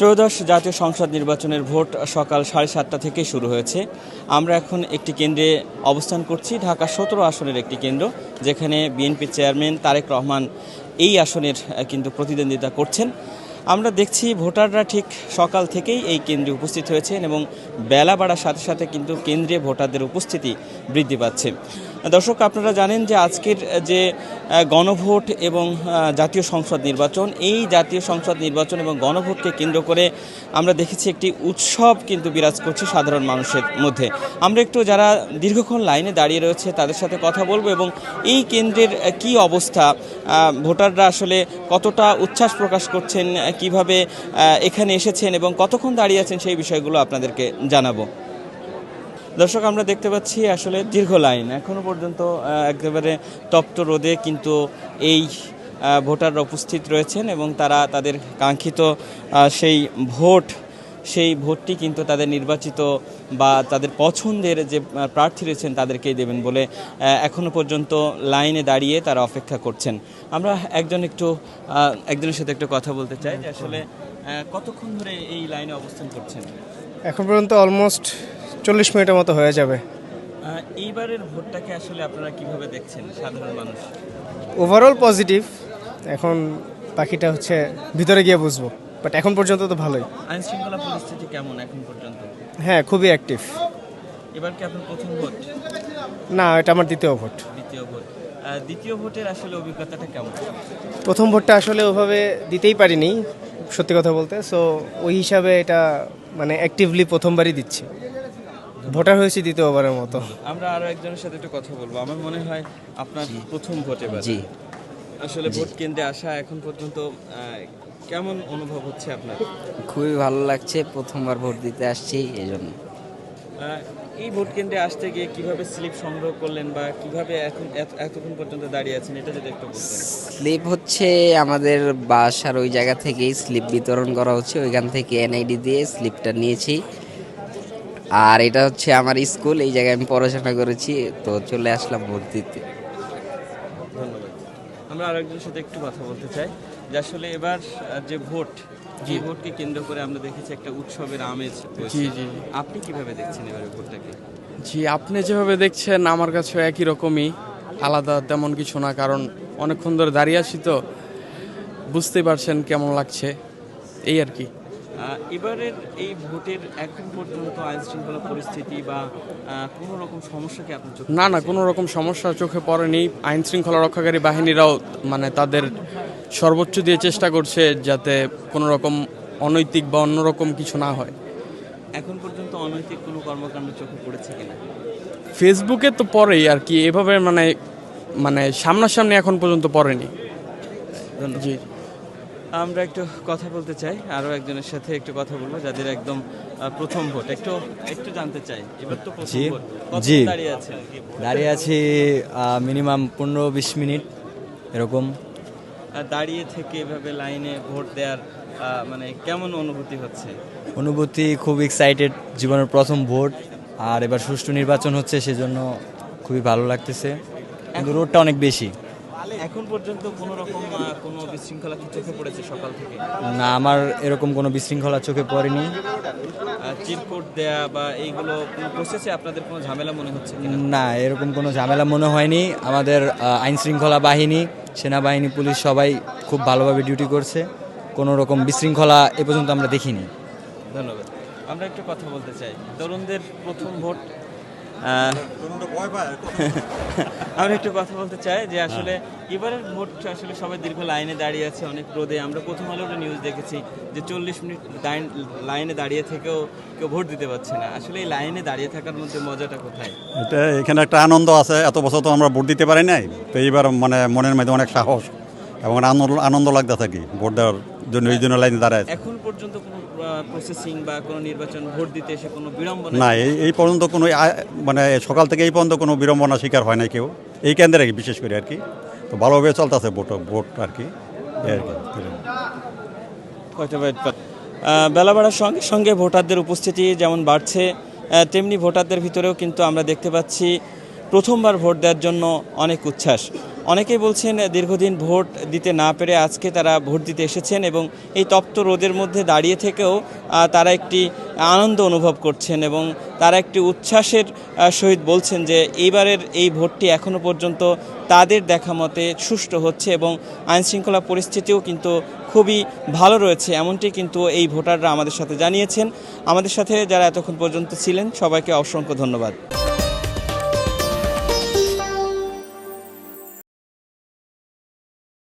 ত্রয়োদশ জাতীয় সংসদ নির্বাচনের ভোট সকাল 7:30 থেকে শুরু হয়েছে। আমরা এখন একটি কেন্দ্রে অবস্থান করছি, ঢাকা 17 আসনের একটি কেন্দ্র, যেখানে বিএনপি চেয়ারম্যান তারেক রহমান এই আসনের কিন্তু প্রতিদ্বন্দ্বিতা করছেন। আমরা দেখছি ভোটাররা ঠিক সকাল থেকেই এই কেন্দ্রে উপস্থিত হয়েছেন এবং বেলা বাড়ার সাথে সাথে কিন্তু কেন্দ্রে ভোটারদের উপস্থিতি বৃদ্ধি পাচ্ছে। দর্শক, আপনারা জানেন যে আজকের যে গণভোট এবং জাতীয় সংসদ নির্বাচন, এই জাতীয় সংসদ নির্বাচন এবং গণভোটকে কেন্দ্র করে আমরা দেখেছি একটি উৎসব কিন্তু বিরাজ করছে সাধারণ মানুষের মধ্যে। আমরা একটু যারা দীর্ঘক্ষণ লাইনে দাঁড়িয়ে রয়েছে তাদের সাথে কথা বলবো এবং এই কেন্দ্রের কি অবস্থা, ভোটাররা আসলে কতটা উচ্ছ্বাস প্রকাশ করছেন, কিভাবে এখানে এসেছেন এবং কতক্ষণ দাঁড়িয়ে আছেন, সেই বিষয়গুলো আপনাদেরকে জানাবো। দর্শক, আমরা দেখতে পাচ্ছি আসলে দীর্ঘ লাইন, এখনও পর্যন্ত একেবারে তপ্ত রোদে কিন্তু এই ভোটাররা উপস্থিত রয়েছেন এবং তারা তাদের কাঙ্ক্ষিত সেই ভোটটি কিন্তু তাদের নির্বাচিত বা তাদের পছন্দের যে প্রার্থী রয়েছেন তাদেরকেই দেবেন বলে এখনও পর্যন্ত লাইনে দাঁড়িয়ে তারা অপেক্ষা করছেন। আমরা একজনের সাথে একটু কথা বলতে চাই যে আসলে কতক্ষণ ধরে এই লাইনে অবস্থান করছেন? এখন পর্যন্ত অলমোস্ট 40 মিনিটের মতো হয়ে যাবে। এইবারের ভোটটাকে আসলে আপনারা কিভাবে দেখছেন সাধারণ মানুষ? ওভারঅল পজিটিভ, এখন বাকিটা হচ্ছে ভিতরে গিয়ে বুঝবো, বাট এখন পর্যন্ত তো ভালোই। আইন শৃঙ্খলা পরিস্থিতি কেমন এখন পর্যন্ত? হ্যাঁ, খুবই অ্যাক্টিভ। এবার কি আপনার প্রথম ভোট? না, এটা আমার দ্বিতীয় ভোট। দ্বিতীয় ভোটের আসলে অভিজ্ঞতাটা কেমন? প্রথম ভোটটা আসলে ওভাবে দিতেই পারিনি, সত্যি কথা বলতে। সো ওই হিসাবে এটা মানে অ্যাক্টিভলি প্রথমবারই দিচ্ছি, ভোটার হয়েছি দ্বিতীয়বারের মতো। আমরা আরো একজনের সাথে একটু কথা বলবো। আমার মনে হয় আপনার প্রথম ভোট এবার। জি, আসলে ভোট কেন্দ্রে আসা এখন পর্যন্ত কেমন অনুভব হচ্ছে আপনার? খুবই ভালো লাগছে, প্রথমবার ভোট দিতে আসছি এই জন্য। এই ভোট কেন্দ্রে আসতে গিয়ে কিভাবে স্লিপ সংগ্রহ করলেন বা কিভাবে এতক্ষণ পর্যন্ত দাঁড়িয়ে আছেন, এটা যদি একটু বলতেন। স্লিপ হচ্ছে আমাদের বাসার ওই জায়গা থেকেই স্লিপ বিতরণ করা হচ্ছে, ওইখান থেকে এনআইডি দিয়ে স্লিপটা নিয়েছি। আর এটা হচ্ছে আমার স্কুল, এই জায়গায় আমি পড়াশোনা করেছি, তো চলে আসলাম ভোট দিতে। ধন্যবাদ। আমরা আরেকজনের সাথে একটু কথা বলতে চাই যে আসলে এবার যে ভোট, যে ভোটকে কেন্দ্র করে আমরা দেখেছি একটা উৎসবের আমেজ রয়েছে। জি জি আপনি কিভাবে দেখছেন এবারে ভোটটাকে? জি, আপনি যেভাবে দেখছেন আমার কাছে একই রকমই, আলাদা তেমন কিছু না, কারণ অনেকক্ষণ ধরে দাঁড়িয়ে আছি তো বুঝতেই পারছেন কেমন লাগছে, এই আর কি। এবারের এই ভোটের এখন পর্যন্ত আইন শৃঙ্খলা পরিস্থিতি বা কোনো রকম সমস্যা কি আপনার চোখে না না, পড়েছে? কোনো রকম সমস্যা চোখে পড়েনি। আইন শৃঙ্খলা রক্ষাকারী বাহিনীরাও মানে তাদের সর্বোচ্চ দিয়ে চেষ্টা করছে যাতে কোনো রকম অনৈতিক বা অন্যরকম কিছু না হয়। এখন পর্যন্ত অনৈতিক কোনো কর্মকাণ্ড চোখে পড়েছে কিনা? ফেসবুকে তো পড়েই আর কি, এভাবে মানে মানে সামনাসামনি এখন পর্যন্ত পড়েনি। ধন্যবাদ। জি, আমরা একটু কথা বলতে চাই, আরও একজনের সাথে একটু কথা বলবো যাদের একদম প্রথম ভোট। একটু জানতে চাই, এবার তো প্রথম জি, ভোট, কতক্ষণ জি। দাঁড়িয়ে আছেন? দাঁড়িয়ে আছি মিনিমাম 15-20 মিনিট এরকম। দাঁড়িয়ে থেকে এভাবে লাইনে ভোট দেওয়ার মানে কেমন অনুভূতি হচ্ছে? অনুভূতি খুব এক্সাইটেড, জীবনের প্রথম ভোট, আর এবার সুষ্ঠু নির্বাচন হচ্ছে, সেজন্য খুবই ভালো লাগতেছে, কিন্তু রোডটা অনেক বেশি। এখন পর্যন্ত কোনো রকম কোনো বিশৃঙ্খলা কি চোখে পড়েছে সকাল থেকে? না, আমার এরকম কোনো বিশৃঙ্খলা চোখে পড়েনি। চিরকুট দেয়া বা এইগুলো প্রসেসে আপনাদের কোনো ঝামেলা মনে হচ্ছে কিনা? না, এরকম কোনো ঝামেলা মনে হয়নি। আমাদের আইন শৃঙ্খলা বাহিনী, সেনাবাহিনী, পুলিশ সবাই খুব ভালোভাবে ডিউটি করছে, কোনো রকম বিশৃঙ্খলা এ পর্যন্ত আমরা দেখিনি। ধন্যবাদ। আমরা একটু কথা বলতে চাই, তরুণদের প্রথম ভোট। আমরা একটু কথা বলতে চাই যে আসলে এবারের ভোট আসলে সবাই দীর্ঘ লাইনে দাঁড়িয়ে আছে, অনেক রোদে। আমরা প্রথম আলোর নিউজ দেখেছি যে 40 মিনিট লাইনে দাঁড়িয়ে থেকেও কেউ ভোট দিতে পারছে না। আসলে এই লাইনে দাঁড়িয়ে থাকার মধ্যে মজাটা কোথায়? এখানে একটা আনন্দ আছে, এত বছর তো আমরা ভোট দিতে পারি নাই, তো এইবার মানে মনের মধ্যে অনেক সাহস এবং আনন্দ লাগতে থাকি ভোট দেওয়ার জন্য, এই জন্য লাইনে দাঁড়ায়। এখন পর্যন্ত কোনো প্রসেসিং বা কোনো নির্বাচন ভোট দিতে এসে কোনো বিড়ম্বনা? না, এই পর্যন্ত কোনো মানে সকাল থেকে এই পর্যন্ত কোনো বিড়ম্বনা শিকার হয় নাই কেউ, এই কেন্দ্রে বিশেষ করে আর কি। তো ভালোভাবে চলতেছে ভোট আর কি, এই আর কি। বেলা বাড়ার সঙ্গে সঙ্গে ভোটারদের উপস্থিতি যেমন বাড়ছে, তেমনি ভোটারদের ভিতরেও কিন্তু আমরা দেখতে পাচ্ছি প্রথমবার ভোট দেওয়ার জন্য অনেক উচ্ছ্বাস। অনেকেই বলছেন দীর্ঘদিন ভোট দিতে না পেরে আজকে তারা ভোট দিতে এসেছেন এবং এই তপ্ত রোদের মধ্যে দাঁড়িয়ে থেকেও তারা একটি আনন্দ অনুভব করছেন এবং তারা একটি উচ্ছ্বাসের সহিত বলছেন যে এইবারের এই ভোটটি এখনও পর্যন্ত তাদের দেখা মতে সুষ্ঠু হচ্ছে এবং আইনশৃঙ্খলা পরিস্থিতিও কিন্তু খুবই ভালো রয়েছে, এমনটি কিন্তু এই ভোটাররা আমাদের সাথে জানিয়েছেন। আমাদের সাথে যারা এতক্ষণ পর্যন্ত ছিলেন সবাইকে অসংখ্য ধন্যবাদ।